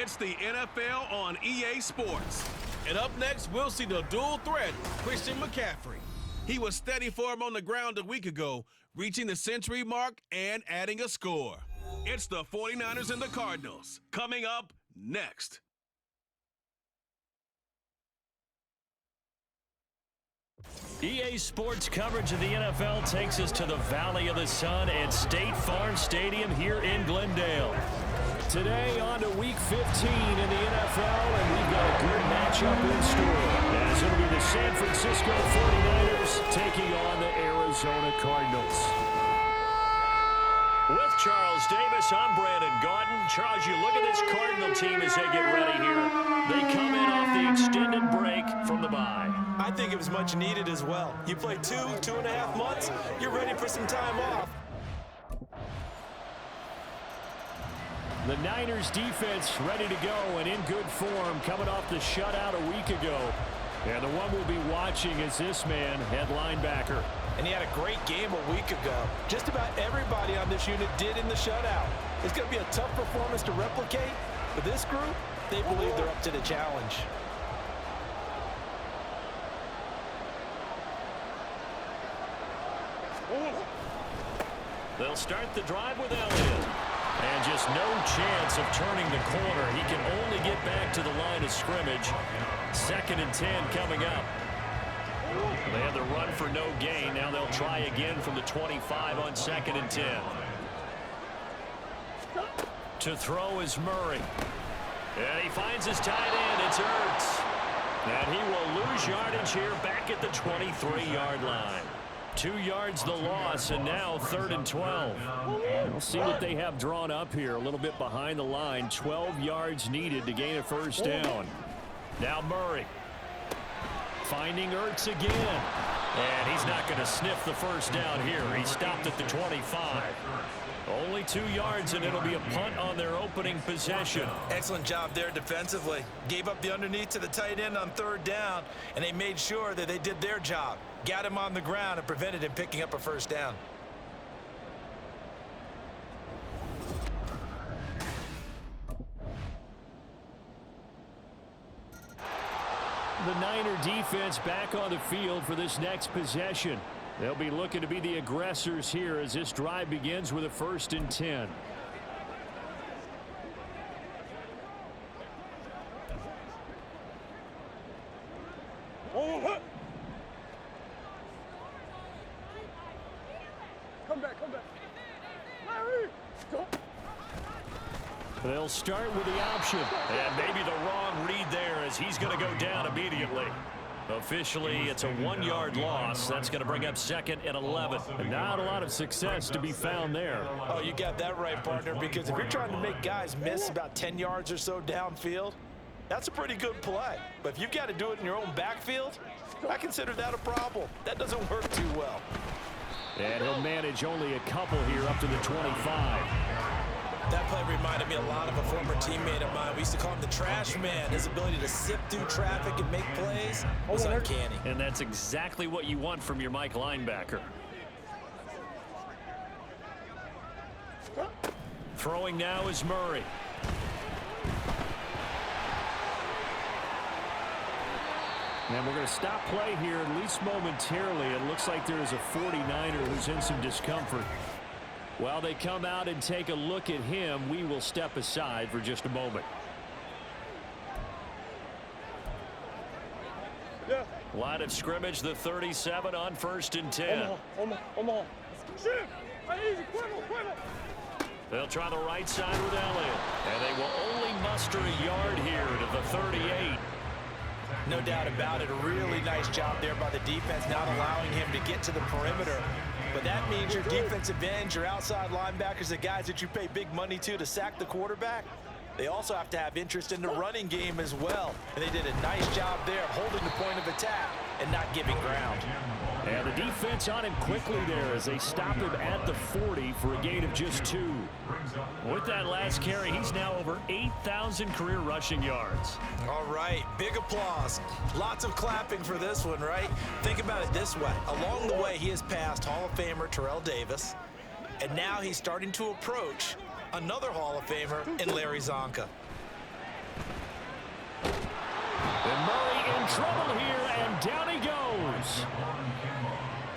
It's the NFL on EA Sports. And up next, we'll see the dual threat, Christian McCaffrey. He was steady for him on the ground a week ago, reaching the century mark and adding a score. It's the 49ers and the Cardinals, coming up next. EA Sports coverage of the NFL takes us to the Valley of the Sun at State Farm Stadium here in Glendale. Today on to Week 15 in the NFL, and we've got a good matchup in store. As it'll be the San Francisco 49ers taking on the Arizona Cardinals. With Charles Davis, I'm Brandon Gaudin. Charles, you look at this Cardinal team as they get ready here. They come in off the extended break from the bye. I think it was much needed as well. You play 2.5 months, you're ready for some time off. The Niners defense ready to go and in good form coming off the shutout a week ago. And the one we'll be watching is this man, head linebacker. And he had a great game a week ago. Just about everybody on this unit did in the shutout. It's going to be a tough performance to replicate, but this group, they believe they're up to the challenge. They'll start the drive with Elliott. And just no chance of turning the corner. He can only get back to the line of scrimmage. 2nd and 10 coming up. They had the run for no gain. Now they'll try again from the 25 on 2nd and 10. To throw is Murray. And he finds his tight end. It's Ertz. And he will lose yardage here back at the 23-yard line. 2 yards the loss, and now 3rd and 12. We'll see what they have drawn up here. A little bit behind the line. 12 yards needed to gain a first down. Now Murray. Finding Ertz again. And he's not going to sniff the first down here. He stopped at the 25. Only 2 yards, and it'll be a punt on their opening possession. Excellent job there defensively. Gave up the underneath to the tight end on 3rd down, and they made sure that they did their job. Got him on the ground and prevented him picking up a first down. The Niner defense back on the field for this next possession. They'll be looking to be the aggressors here as this drive begins with a 1st and 10. Come back. Larry, go. They'll start with the option. And maybe the wrong read there as he's going to go down immediately. Officially, it's a 1-yard loss. That's going to bring up 2nd and 11. And not a lot of success to be found there. Oh, you got that right, partner, because if you're trying to make guys miss about 10 yards or so downfield, that's a pretty good play. But if you've got to do it in your own backfield, I consider that a problem. That doesn't work too well. And he'll manage only a couple here up to the 25. That play reminded me a lot of a former teammate of mine. We used to call him the trash man. His ability to sift through traffic and make plays was uncanny. And that's exactly what you want from your Mike linebacker. Throwing now is Murray. And we're going to stop play here, at least momentarily. It looks like there is a 49er who's in some discomfort. While they come out and take a look at him, we will step aside for just a moment. Yeah. Line of scrimmage, the 37 on 1st and 10. Omaha. Shoot! Easy, quick. They'll try the right side with Elliott. And they will only muster a yard here to the 38. No doubt about it. A really nice job there by the defense, not allowing him to get to the perimeter. But that means your defensive ends, your outside linebackers, the guys that you pay big money to sack the quarterback, they also have to have interest in the running game as well. And they did a nice job there holding the point of attack and not giving ground. And the defense on him quickly there as they stop him at the 40 for a gain of just 2. With that last carry, he's now over 8,000 career rushing yards. All right, big applause. Lots of clapping for this one, right? Think about it this way. Along the way, he has passed Hall of Famer Terrell Davis, and now he's starting to approach another Hall of Famer in Larry Zonka. And Murray in trouble here, and down he goes.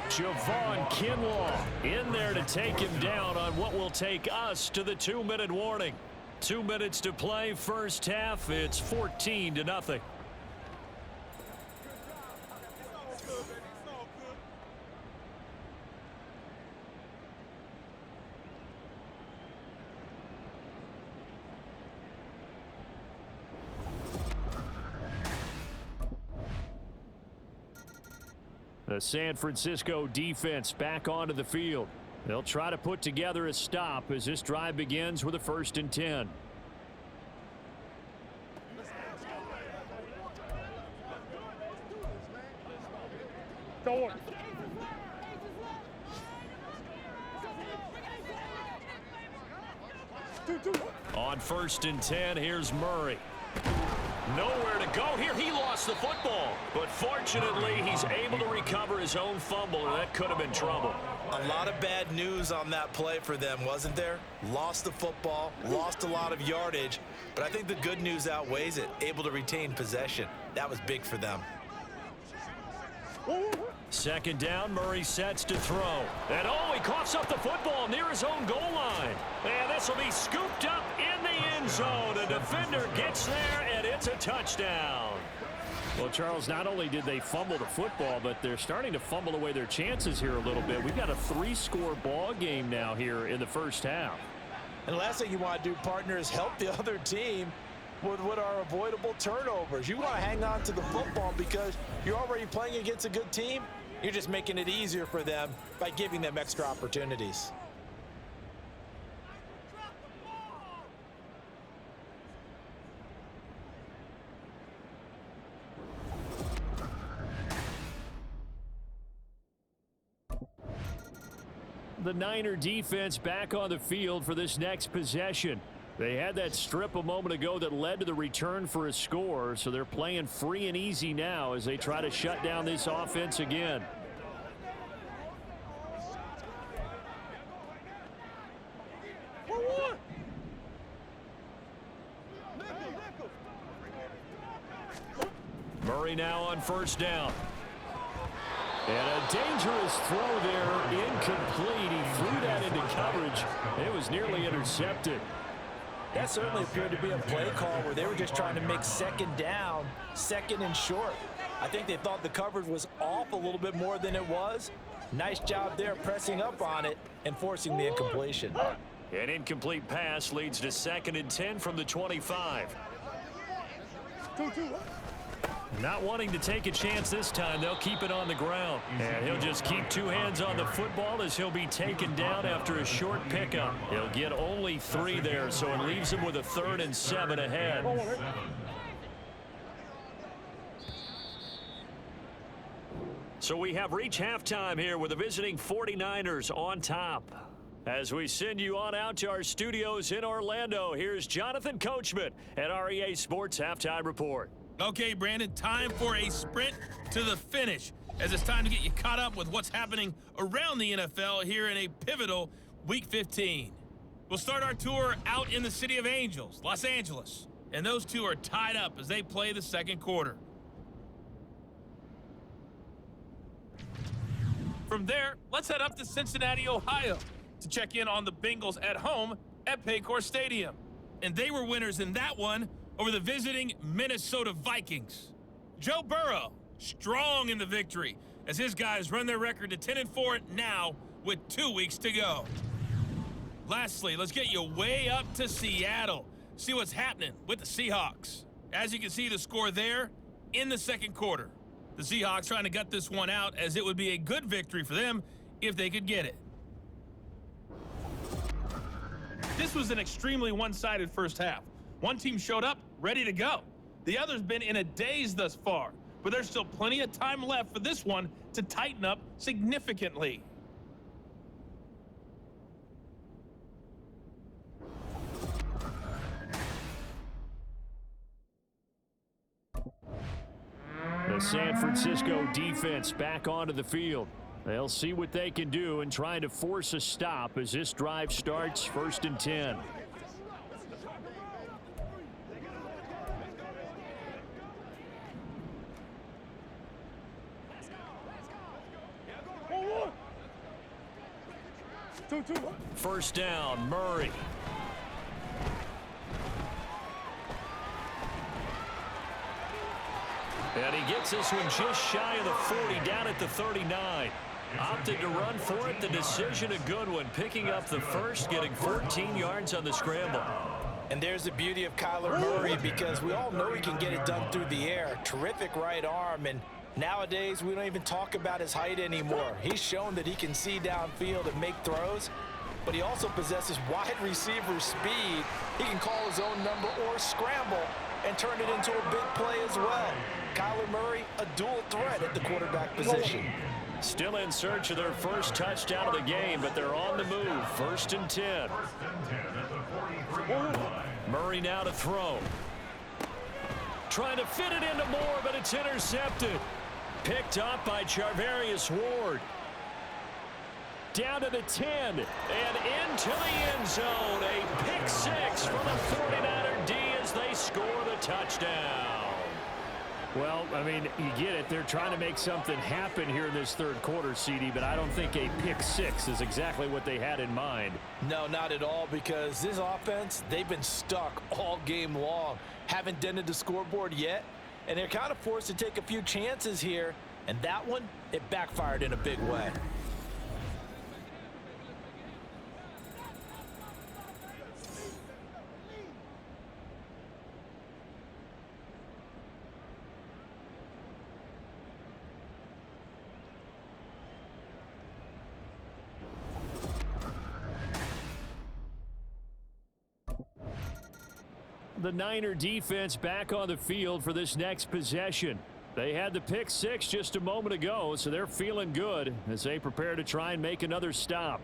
Javon Kinlaw in there to take him down on what will take us to the 2-minute warning. 2 minutes to play, first half. It's 14-0. The San Francisco defense back onto the field. They'll try to put together a stop as this drive begins with a 1st and 10. Go on. On 1st and 10, here's Murray. Nowhere to go here. He lost the football, but fortunately he's able to recover his own fumble, or that could have been trouble. A lot of bad news on that play for them, wasn't there? Lost the football, lost a lot of yardage, but I think the good news outweighs it. Able to retain possession. That was big for them. 2nd down, Murray sets to throw. And he coughs up the football near his own goal line. And this will be scooped up in the end zone. A defender gets there, and it's a touchdown. Well, Charles, not only did they fumble the football, but they're starting to fumble away their chances here a little bit. We've got a 3-score ball game now here in the first half. And the last thing you want to do, partner, is help the other team with what are avoidable turnovers. You want to hang on to the football because you're already playing against a good team. You're just making it easier for them by giving them extra opportunities. The Niner defense back on the field for this next possession. They had that strip a moment ago that led to the return for a score, so they're playing free and easy now as they try to shut down this offense again. Murray now on 1st down. And a dangerous throw there, incomplete. He threw that into coverage. It was nearly intercepted. That certainly appeared to be a play call where they were just trying to make 2nd down, 2nd and short. I think they thought the coverage was off a little bit more than it was. Nice job there pressing up on it and forcing the incompletion. An incomplete pass leads to 2nd and 10 from the 25. Not wanting to take a chance this time, they'll keep it on the ground. And he'll just keep 2 hands on the football as he'll be taken down after a short pickup. He'll get only 3 there, so it leaves him with a 3rd and 7 ahead. So we have reached halftime here with the visiting 49ers on top. As we send you on out to our studios in Orlando, here's Jonathan Coachman at REA Sports Halftime Report. Okay, Brandon, time for a sprint to the finish, as it's time to get you caught up with what's happening around the NFL here in a pivotal Week 15. We'll start our tour out in the City of Angels, Los Angeles, and those two are tied up as they play the 2nd quarter. From there, let's head up to Cincinnati, Ohio, to check in on the Bengals at home at Paycor Stadium. And they were winners in that one over the visiting Minnesota Vikings. Joe Burrow, strong in the victory, as his guys run their record to 10-4 now with 2 weeks to go. Lastly, let's get you way up to Seattle. See what's happening with the Seahawks. As you can see the score there in the 2nd quarter. The Seahawks trying to gut this one out, as it would be a good victory for them if they could get it. This was an extremely one-sided first half. One team showed up ready to go. The other's been in a daze thus far, but there's still plenty of time left for this one to tighten up significantly. The San Francisco defense back onto the field. They'll see what they can do in trying to force a stop as this drive starts 1st and 10. 2-2. First down, Murray. And he gets this one just shy of the 40, down at the 39. Opted to run for it. The decision a good one. Picking up the first, getting 14 yards on the scramble. And there's the beauty of Kyler Murray, because we all know he can get it done through the air. Terrific right arm, and nowadays we don't even talk about his height anymore. He's shown that he can see downfield and make throws, but he also possesses wide receiver speed. He can call his own number or scramble and turn it into a big play as well. Kyler Murray, a dual threat at the quarterback position. Still in search of their first touchdown of the game, but they're on the move. 1st and 10. Murray now to throw. Trying to fit it into Moore, but it's intercepted. Picked up by Charvarius Ward. Down to the 10 and into the end zone. A pick six for the 49er D as they score the touchdown. Well, I mean, you get it. They're trying to make something happen here in this third quarter, CD, but I don't think a pick six is exactly what they had in mind. No, not at all, because this offense, they've been stuck all game long. Haven't dented the scoreboard yet, and they're kind of forced to take a few chances here, and that one, it backfired in a big way. The Niner defense back on the field for this next possession. They had the pick six just a moment ago, so they're feeling good as they prepare to try and make another stop.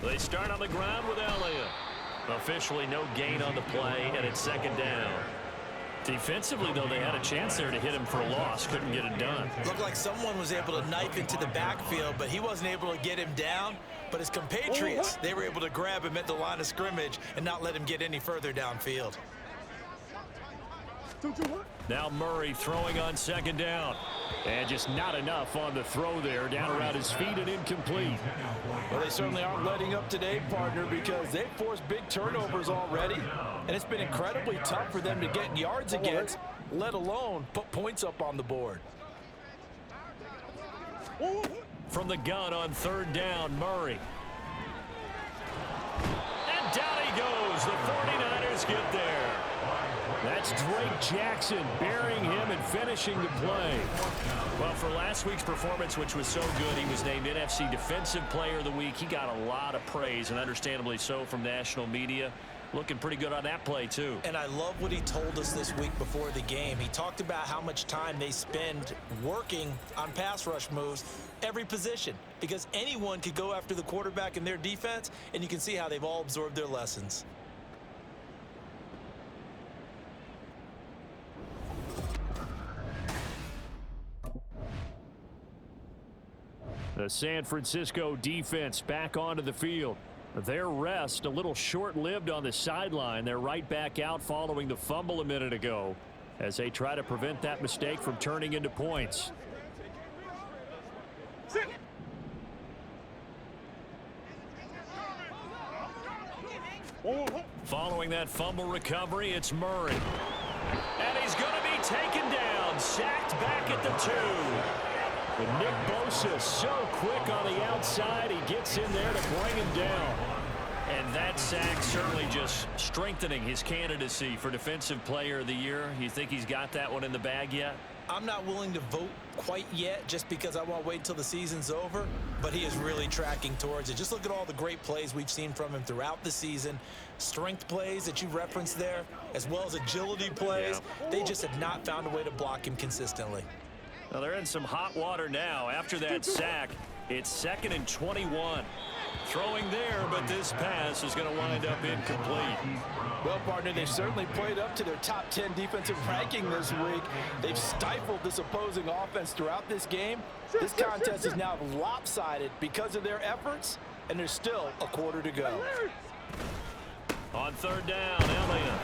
They start on the ground with Elliott. Officially no gain on the play, and it's 2nd down. Defensively, though, they had a chance there to hit him for a loss. Couldn't get it done. Looked like someone was able to knife into the backfield, but he wasn't able to get him down. But his compatriots, they were able to grab him at the line of scrimmage and not let him get any further downfield. Now Murray throwing on 2nd down. And just not enough on the throw there. Down around his feet and incomplete. Well, they certainly aren't letting up today, partner, because they've forced big turnovers already. And it's been incredibly tough for them to get yards against, let alone put points up on the board. From the gun on 3rd down, Murray. And down he goes. The 49ers get there. That's Drake Jackson burying him and finishing the play. Well, for last week's performance, which was so good, he was named NFC Defensive Player of the Week. He got a lot of praise, and understandably so, from national media. Looking pretty good on that play, too. And I love what he told us this week before the game. He talked about how much time they spend working on pass rush moves, every position, because anyone could go after the quarterback in their defense, and you can see how they've all absorbed their lessons. The San Francisco defense back onto the field. Their rest a little short-lived on the sideline. They're right back out following the fumble a minute ago as they try to prevent that mistake from turning into points. Following that fumble recovery, it's Murray. And he's going to be taken down, sacked back at the 2. But Nick Bosa so quick on the outside, he gets in there to bring him down. And that sack certainly just strengthening his candidacy for Defensive Player of the Year. You think he's got that one in the bag yet? I'm not willing to vote quite yet just because I want to wait until the season's over, but he is really tracking towards it. Just look at all the great plays we've seen from him throughout the season. Strength plays that you referenced there, as well as agility plays. Yeah. They just have not found a way to block him consistently. Well, they're in some hot water now. After that sack, it's 2nd and 21. Throwing there, but this pass is going to wind up incomplete. Well, partner, they've certainly played up to their top 10 defensive ranking this week. They've stifled this opposing offense throughout this game. This contest is now lopsided because of their efforts, and there's still a quarter to go. On third down, Elliott.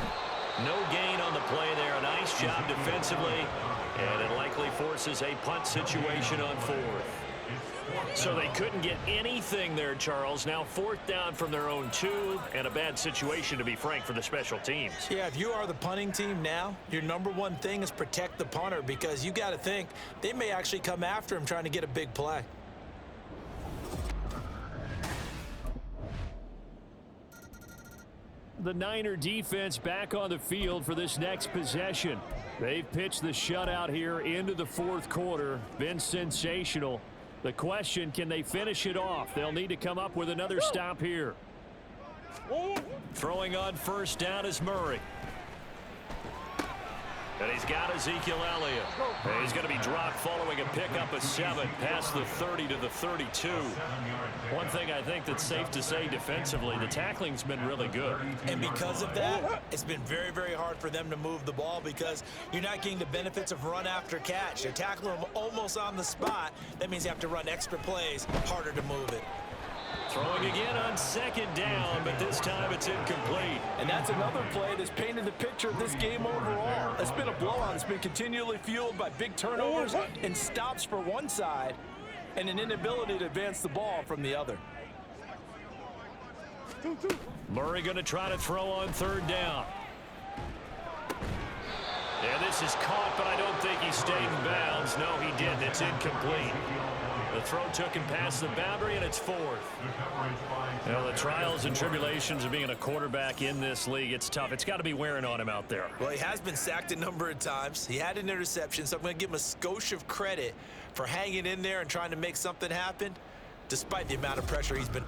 No gain on the play there. A nice job defensively, and it likely forces a punt situation on fourth. So they couldn't get anything there, Charles. Now fourth down from their own 2, and a bad situation, to be frank, for the special teams. Yeah, if you are the punting team now, your number one thing is protect the punter, because you got to think they may actually come after him trying to get a big play. The Niner defense back on the field for this next possession. They've pitched the shutout here into the fourth quarter. Been sensational. The question, can they finish it off? They'll need to come up with another stop here. Throwing on first down is Murray. And he's got Ezekiel Elliott. And he's going to be dropped following a pickup of 7 past the 30 to the 32. One thing I think that's safe to say defensively, the tackling's been really good. And because of that, it's been very, very hard for them to move the ball, because you're not getting the benefits of run after catch. They're tackling them almost on the spot. That means you have to run extra plays, harder to move it. Throwing again on second down, but this time it's incomplete. And that's another play that's painted the picture of this game overall. It's been a blowout. It's been continually fueled by big turnovers and stops for one side, and an inability to advance the ball from the other. Murray going to try to throw on third down. And this is caught, but I don't think he stayed in bounds. No, he didn't. It's incomplete. The throw took him past the boundary, and it's fourth. Well, the trials and tribulations of being a quarterback in this league, it's tough. It's got to be wearing on him out there. Well, he has been sacked a number of times. He had an interception, so I'm going to give him a skosh of credit for hanging in there and trying to make something happen, despite the amount of pressure he's been.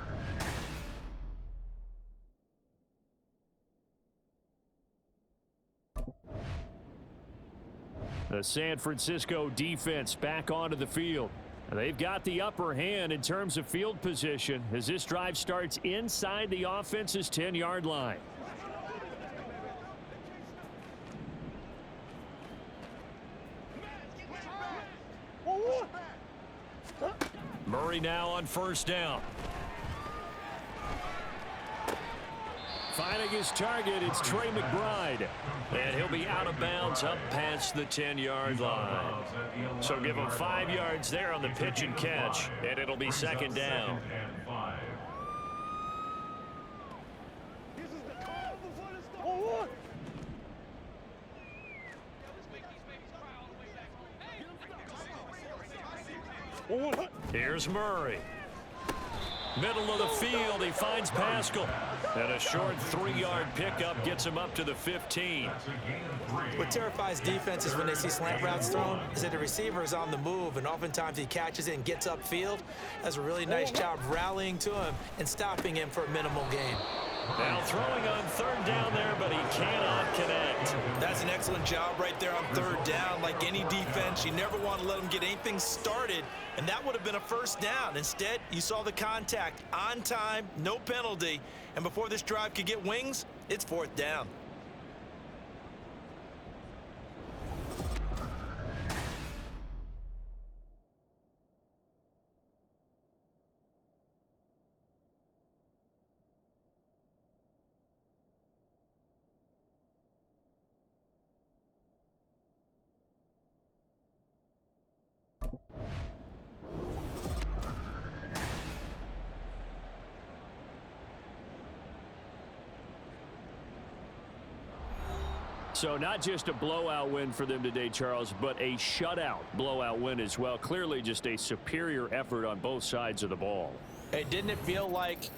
The San Francisco defense back onto the field. And they've got the upper hand in terms of field position as this drive starts inside the offense's 10-yard line. Murray now on first down. Finding his target, it's Trey McBride. And he'll be out of bounds up past the 10-yard line. So give him 5 yards there on the pitch and catch, and it'll be second down. Here's Murray. Middle of the field, he finds Pascal. And a short 3-yard pickup gets him up to the 15. What terrifies defenses when they see slant routes thrown is that the receiver is on the move, and oftentimes he catches it and gets upfield. Does a really nice job rallying to him and stopping him for a minimal gain. Now throwing on third down there, but he cannot connect. That's an excellent job right there on third down. Like any defense, you never want to let them get anything started, and that would have been a first down. Instead, you saw the contact on time, no penalty, and before this drive could get wings, it's fourth down. So not just a blowout win for them today, Charles, but a shutout blowout win as well. Clearly just a superior effort on both sides of the ball. Hey, didn't it feel like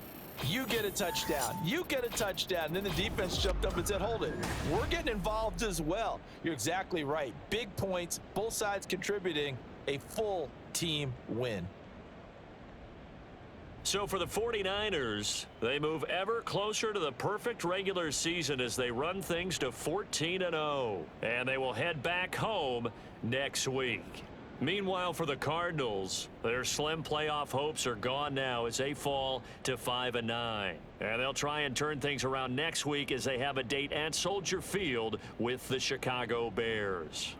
you get a touchdown, you get a touchdown, and then the defense jumped up and said, hold it, we're getting involved as well. You're exactly right. Big points, both sides contributing, a full team win. So for the 49ers, they move ever closer to the perfect regular season as they run things to 14-0. And they will head back home next week. Meanwhile, for the Cardinals, their slim playoff hopes are gone now as they fall to 5-9. And they'll try and turn things around next week as they have a date at Soldier Field with the Chicago Bears.